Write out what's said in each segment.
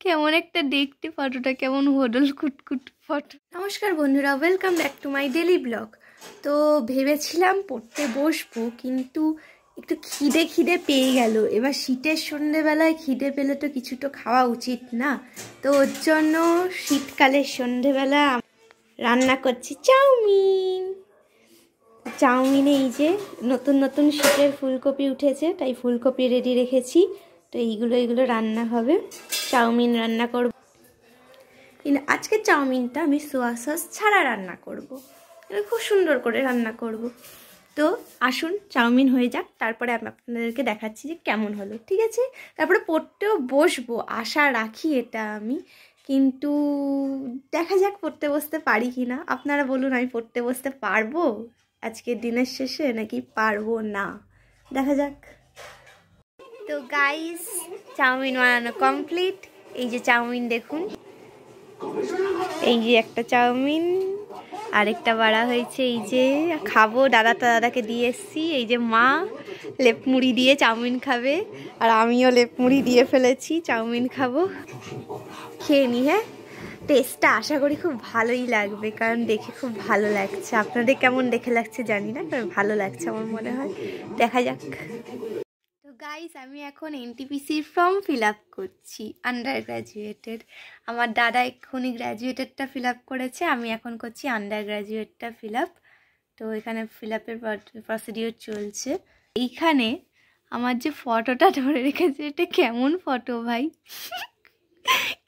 কেমন একটা দেখতে ফটোটা, কেমন হোডল কুটকুট ফটো। নমস্কার বন্ধুরা, welcome back to my daily blog. তো ভেবেছিলাম পড়তে বসবো, কিন্তু একটু খিদে খিদে পেয়ে গেল। এবার শীতের সন্ধেবেলায় খিদে পেলে তো কিছু তো খাওয়া উচিত না। তো ওর জন্য শীতকালের সন্ধেবেলা রান্না করছি চাউমিন। চাউমিনে এই যে নতুন নতুন শীতের ফুলকপি উঠেছে, তাই ফুলকপি রেডি রেখেছি। তো এইগুলো রান্না হবে, চাউমিন রান্না করব। কিন্তু আজকের চাউমিনটা আমি সোয়া সস ছাড়া রান্না করব, খুব সুন্দর করে রান্না করব। তো আসুন চাউমিন হয়ে যাক, তারপরে আমি আপনাদেরকে দেখাচ্ছি যে কেমন হলো। ঠিক আছে, তারপরে পড়তেও বসবো, আশা রাখি এটা আমি। কিন্তু দেখা যাক পড়তে বসতে পারি কি না। আপনারা বলুন, আমি পড়তে বসতে পারবো আজকের দিনের শেষে নাকি পারবো না, দেখা যাক। তো গাইস, চাউমিন বানানো কমপ্লিট। এই যে চাউমিন দেখুন, এই যে একটা চাউমিন, আরেকটা বাড়া হয়েছে। এই যে খাবো, দাদাকে দিয়ে এসছি। এই যে মা লেপ মুড়ি দিয়ে চাউমিন খাবে, আর আমিও লেপ মুড়ি দিয়ে ফেলেছি, চাউমিন খাবো। খেয়ে নি। হ্যাঁ, টেস্টটা আশা করি খুব ভালোই লাগবে, কারণ দেখে খুব ভালো লাগছে। আপনাদের কেমন দেখে লাগছে জানি না, তবে ভালো লাগছে আমার মনে হয়। দেখা যাক। তো গাইস, আমি এখন এনটিপিসির ফর্ম ফিল আপ করছি, আন্ডার গ্র্যাজুয়েটেড। আমার দাদা এক্ষুনি গ্র্যাজুয়েটেডটা ফিল আপ করেছে, আমি এখন করছি আন্ডার গ্র্যাজুয়েটটা ফিল আপ। তো এখানে ফিল আপের প্রসিডিওর চলছে। এইখানে আমার যে ফটোটা ধরে রেখেছে, এটা কেমন ফটো ভাই,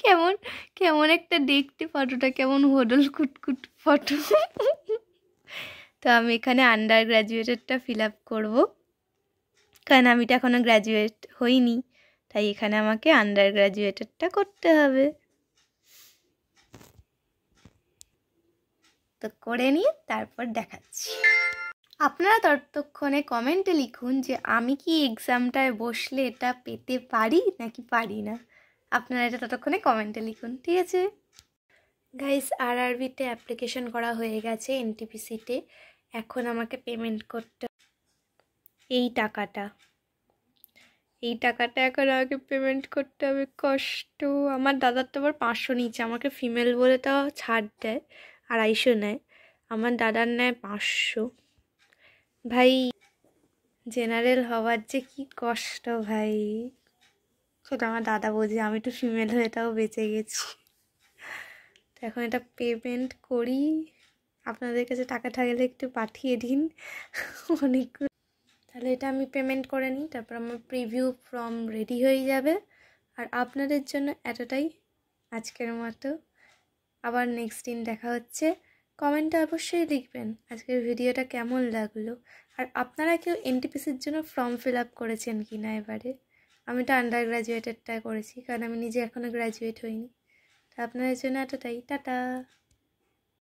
কেমন কেমন একটা দেখতে ফটোটা, কেমন হোডল কুটকুট ফটো। তো আমি এখানে আন্ডার গ্র্যাজুয়েটেডটা ফিল আপ করবো, কারণ আমি তো এখনও গ্র্যাজুয়েট হইনি, তাই এখানে আমাকে আন্ডার গ্র্যাজুয়েটেডটা করতে হবে। তো করে নিয়ে তারপর দেখাচ্ছি। আপনারা ততক্ষণে কমেন্টে লিখুন যে আমি কি এক্সামটায় বসলে এটা পেতে পারি নাকি পারি না। আপনারা এটা ততক্ষণে কমেন্টে লিখুন, ঠিক আছে গাইস। আরআরবিতে অ্যাপ্লিকেশন করা হয়ে গেছে, এনটিপিসিতে। এখন আমাকে পেমেন্ট করতে, এই টাকাটা এখন আমাকে পেমেন্ট করতে হবে। কষ্ট। আমার দাদার তো আবার 500 নিচ্ছে, আমাকে ফিমেল বলে তাও ছাড় দেয়, 250 নেয়। আমার দাদার নেয় 500। ভাই, জেনারেল হওয়ার যে কি কষ্ট ভাই, সেটা আমার দাদা বোঝে। আমি তো ফিমেল হয়ে তাও বেঁচে গেছি। তো এখন এটা পেমেন্ট করি। আপনাদের কাছে টাকা থাকলে একটু পাঠিয়ে দিন অনেকগুলো। তাহলে এটা আমি পেমেন্ট করে নিই, তারপর আমার প্রিভিউ ফর্ম রেডি হয়ে যাবে। আর আপনাদের জন্য এতটাই আজকের মতো। আবার নেক্সট দিন দেখা হচ্ছে। কমেন্টে অবশ্যই লিখবেন আজকের ভিডিওটা কেমন লাগলো, আর আপনারা কেউ এনটিপিসির জন্য ফর্ম ফিল আপ করেছেন কি না এবারে। আমি তো আন্ডার গ্র্যাজুয়েটেডটা করেছি, কারণ আমি নিজে এখনও গ্র্যাজুয়েট হইনি। তা আপনাদের জন্য এতটাই, টাটা।